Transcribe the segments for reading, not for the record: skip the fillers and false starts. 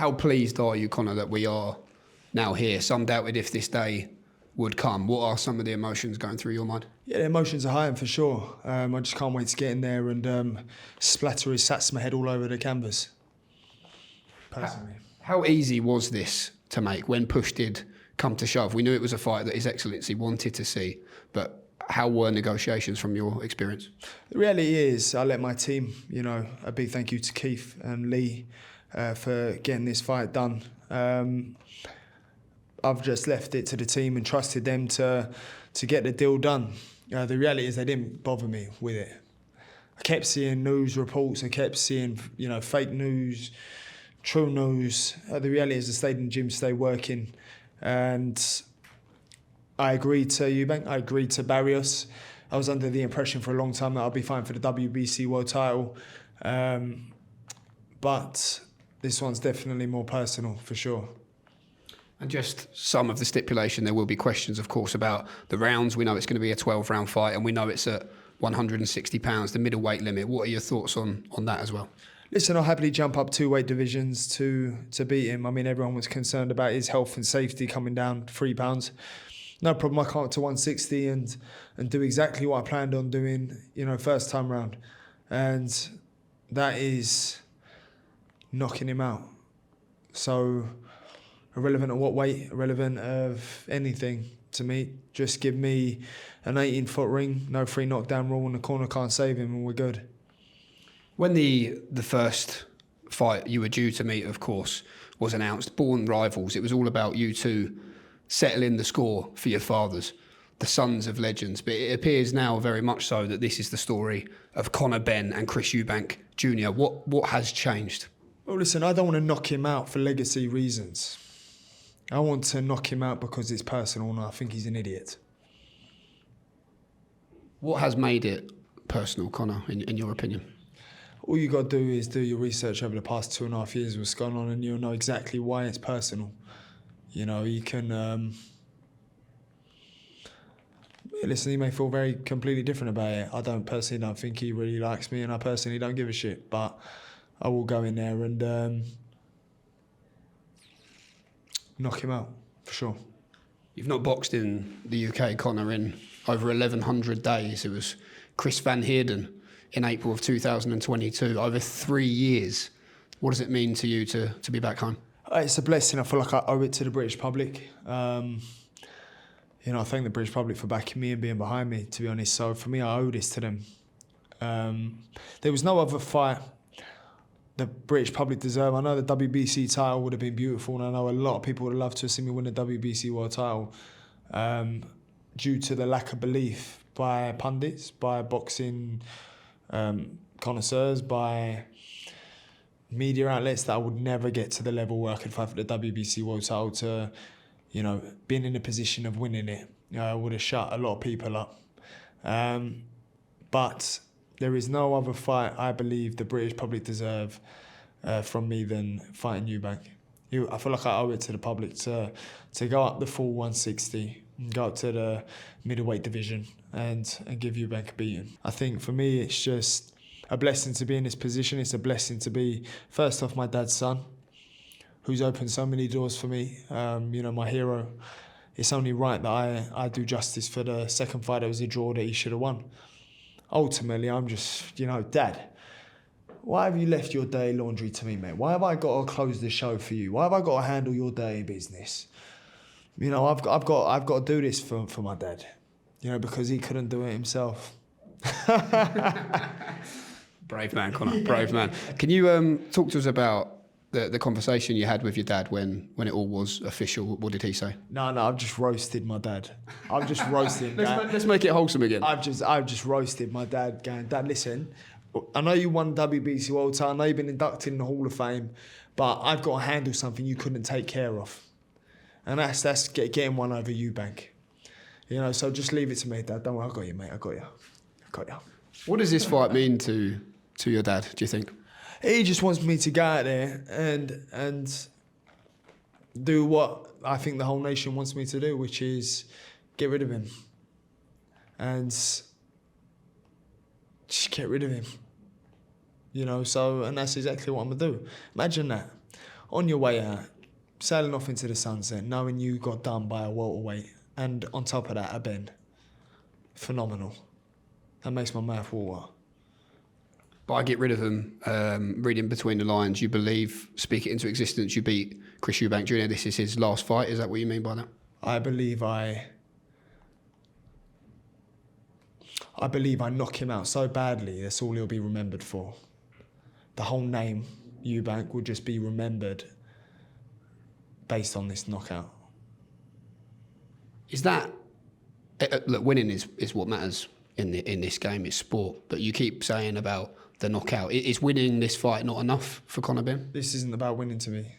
How pleased are you, Conor, that we are now here? Some doubted if this day would come. What are some of the emotions going through your mind? Yeah, the emotions are high for sure. I just can't wait to get in there and splatter his Satsuma head all over the canvas. Personally. How easy was this to make when push did come to shove? We knew it was a fight that His Excellency wanted to see, but how were negotiations from your experience? The reality is, I let my team, a big thank you to Keith and Lee for getting this fight done. I've just left it to the team and trusted them to get the deal done. The reality is they didn't bother me with it. I kept seeing news reports, I kept seeing, fake news, true news. The reality is I stayed in the gym, stayed working, and I agreed to Eubank, I agreed to Barrios. I was under the impression for a long time that I'd be fine for the WBC world title. But this one's definitely more personal, for sure. And just some of the stipulation, there will be questions, of course, about the rounds. We know it's going to be a 12-round fight, and we know it's at 160 pounds, the middleweight limit. What are your thoughts on that as well? Listen, I'll happily jump up 2 weight divisions to beat him. I mean, everyone was concerned about his health and safety coming down 3 pounds. No problem, I come up to 160 and do exactly what I planned on doing, first time round. And that is knocking him out. So, irrelevant of what weight, irrelevant of anything to me. Just give me an 18-foot ring, no free knockdown rule, and the corner can't save him, and we're good. When the first fight you were due to meet, of course, was announced, born rivals, it was all about you two settling the score for your fathers, the sons of legends. But it appears now very much so that this is the story of Conor Benn and Chris Eubank Jr. What has changed? Well, listen, I don't want to knock him out for legacy reasons. I want to knock him out because it's personal and I think he's an idiot. What has made it personal, Conor, in your opinion? All you got to do is do your research over the past 2.5 years, what's gone on, and you'll know exactly why it's personal. You can... listen, he may feel very completely different about it. I personally don't think he really likes me, and I personally don't give a shit, but I will go in there and knock him out, for sure. You've not boxed in the UK, Conor, in over 1,100 days. It was Chris Van Heerden in April of 2022, over 3 years. What does it mean to you to be back home? It's a blessing. I feel like I owe it to the British public. I thank the British public for backing me and being behind me, to be honest. So for me, I owe this to them. There was no other fight the British public deserve. I know the WBC title would have been beautiful, and I know a lot of people would have loved to have seen me win the WBC world title due to the lack of belief by pundits, by boxing connoisseurs, by media outlets, that I would never get to the level where I could fight for the WBC world title to, being in a position of winning it. I would have shut a lot of people up. But there is no other fight I believe the British public deserve from me than fighting Eubank. I feel like I owe it to the public to go up the full 160, and go up to the middleweight division and give Eubank a beating. I think for me it's just a blessing to be in this position. It's a blessing to be, first off, my dad's son, who's opened so many doors for me, my hero. It's only right that I do justice for the second fight that was a draw that he should have won. Ultimately, I'm just, Dad, why have you left your dirty laundry to me, mate? Why have I got to close the show for you? Why have I got to handle your dirty business? I've got to do this for my dad, because he couldn't do it himself. Brave man, Conor, brave man. Can you talk to us about the conversation you had with your dad when it all was official? What did he say? No, I've just roasted my dad. I've just roasted him. Let's make it wholesome again. I've just roasted my dad, going, Dad, listen, I know you won WBC World Title, I know you've been inducted in the Hall of Fame, but I've got to handle something you couldn't take care of. And that's getting one over Eubank. So just leave it to me, Dad. Don't worry, I got you, mate. I got you. What does this fight mean to your dad, do you think? He just wants me to go out there and do what I think the whole nation wants me to do, which is get rid of him. And just get rid of him. And that's exactly what I'm going to do. Imagine that. on your way out, sailing off into the sunset, knowing you got done by a welterweight, and on top of that, a Benn. Phenomenal. That makes my mouth water. But I get rid of them. Reading between the lines, you believe, speak it into existence, you beat Chris Eubank Jr. This is his last fight. Is that what you mean by that? I believe I knock him out so badly, that's all he'll be remembered for. The whole name, Eubank, will just be remembered based on this knockout. Is that... look, winning is what matters in this game. It's sport. But you keep saying about the knockout. Is winning this fight not enough for Conor Benn? This isn't about winning to me.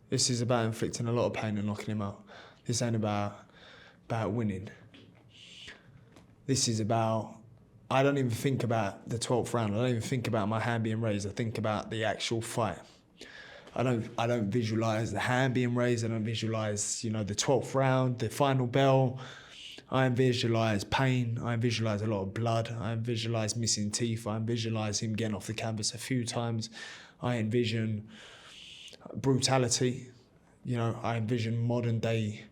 This is about inflicting a lot of pain and knocking him out. This ain't about winning. This is about... I don't even think about the 12th round. I don't even think about my hand being raised. I think about the actual fight. I don't visualise the hand being raised. I don't visualise, the 12th round, the final bell. I visualise pain. I visualise a lot of blood. I visualise missing teeth. I visualise him getting off the canvas a few times. I envision brutality. I envision modern day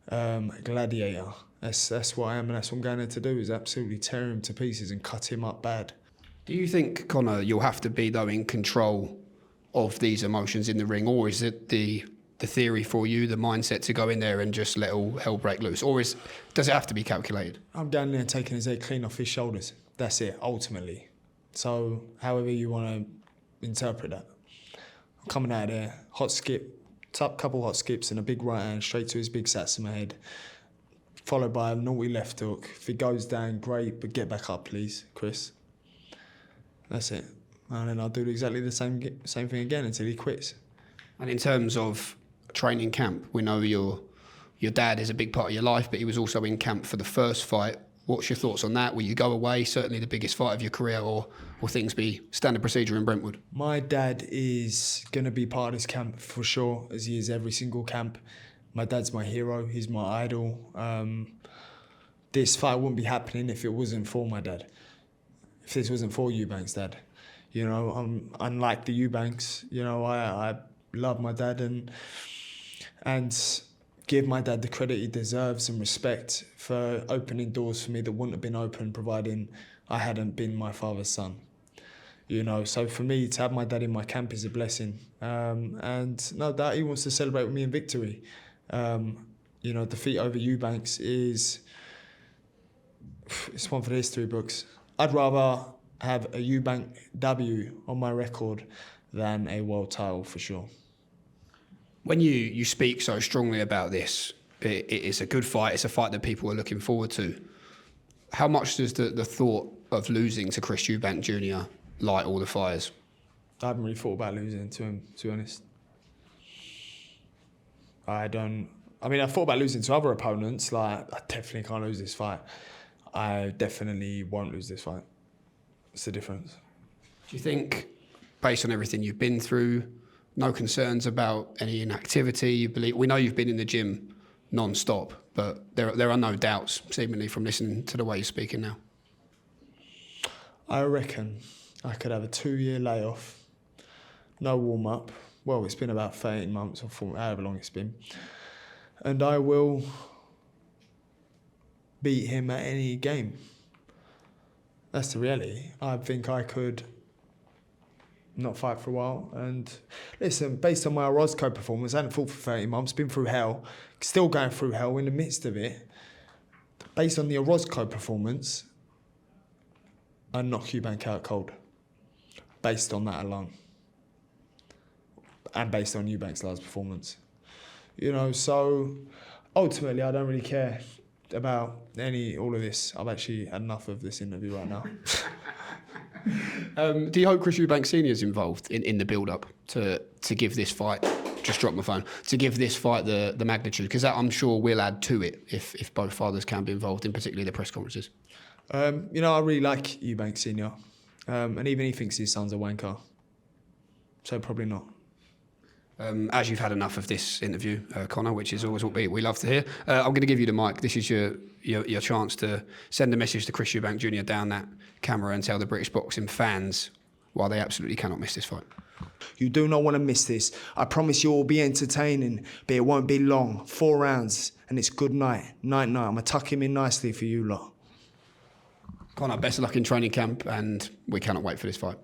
gladiator. That's what I am, and that's what I'm going there to do, is absolutely tear him to pieces and cut him up bad. Do you think, Conor, you'll have to be, though, in control of these emotions in the ring, or is it the theory for you, the mindset to go in there and just let all hell break loose, or does it have to be calculated? I'm down there taking his head clean off his shoulders. That's it, ultimately. So however you want to interpret that. I'm coming out of there, hot skip, couple hot skips and a big right hand straight to his big Satsuma head, followed by a naughty left hook. If he goes down, great, but get back up, please, Chris. That's it. And then I'll do exactly the same thing again until he quits. And in terms of training camp, we know your dad is a big part of your life, but he was also in camp for the first fight. What's your thoughts on that? Will you go away, certainly the biggest fight of your career, or will things be standard procedure in Brentwood? My dad is going to be part of this camp for sure, as he is every single camp. My dad's my hero. He's my idol. This fight wouldn't be happening if it wasn't for my dad. If this wasn't for Eubank's dad. Unlike the Eubanks, I love my dad and give my dad the credit he deserves and respect for opening doors for me that wouldn't have been open providing I hadn't been my father's son. So for me to have my dad in my camp is a blessing. And no doubt he wants to celebrate with me in victory. Defeat over Eubanks it's one for the history books. I'd rather have a Eubank W on my record than a world title for sure. When you speak so strongly about this, it's a good fight. It's a fight that people are looking forward to. How much does the thought of losing to Chris Eubank Jr. light all the fires? I haven't really thought about losing to him, to be honest. I thought about losing to other opponents. Like, I definitely can't lose this fight. I definitely won't lose this fight. What's the difference? Do you think, based on everything you've been through, no concerns about any inactivity? We know you've been in the gym non-stop, but there are no doubts, seemingly, from listening to the way you're speaking now. I reckon I could have a 2-year layoff, no warm-up. Well, it's been about 13 months or however long it's been. And I will beat him at any game. That's the reality. I think I could not fight for a while. And listen, based on my Orozco performance, I hadn't fought for 30 months, been through hell, still going through hell in the midst of it. Based on the Orozco performance, I knock Eubank out cold. Based on that alone. And based on Eubank's last performance. So ultimately I don't really care about all of this. I've actually had enough of this interview right now. Do you hope Chris Eubank Sr. is involved in the build-up to give this fight, just drop my phone, to give this fight the magnitude? Because that, I'm sure, will add to it if both fathers can be involved, in particularly the press conferences. I really like Eubank Sr. And even he thinks his son's a wanker. So probably not. As you've had enough of this interview, Conor, which is always what we love to hear, I'm going to give you the mic. This is your chance to send a message to Chris Eubank Jr. down that camera and tell the British boxing fans why they absolutely cannot miss this fight. You do not want to miss this. I promise you it will be entertaining, but it won't be long. 4 rounds, and it's good night. Night. I'm going to tuck him in nicely for you lot. Conor, best of luck in training camp, and we cannot wait for this fight.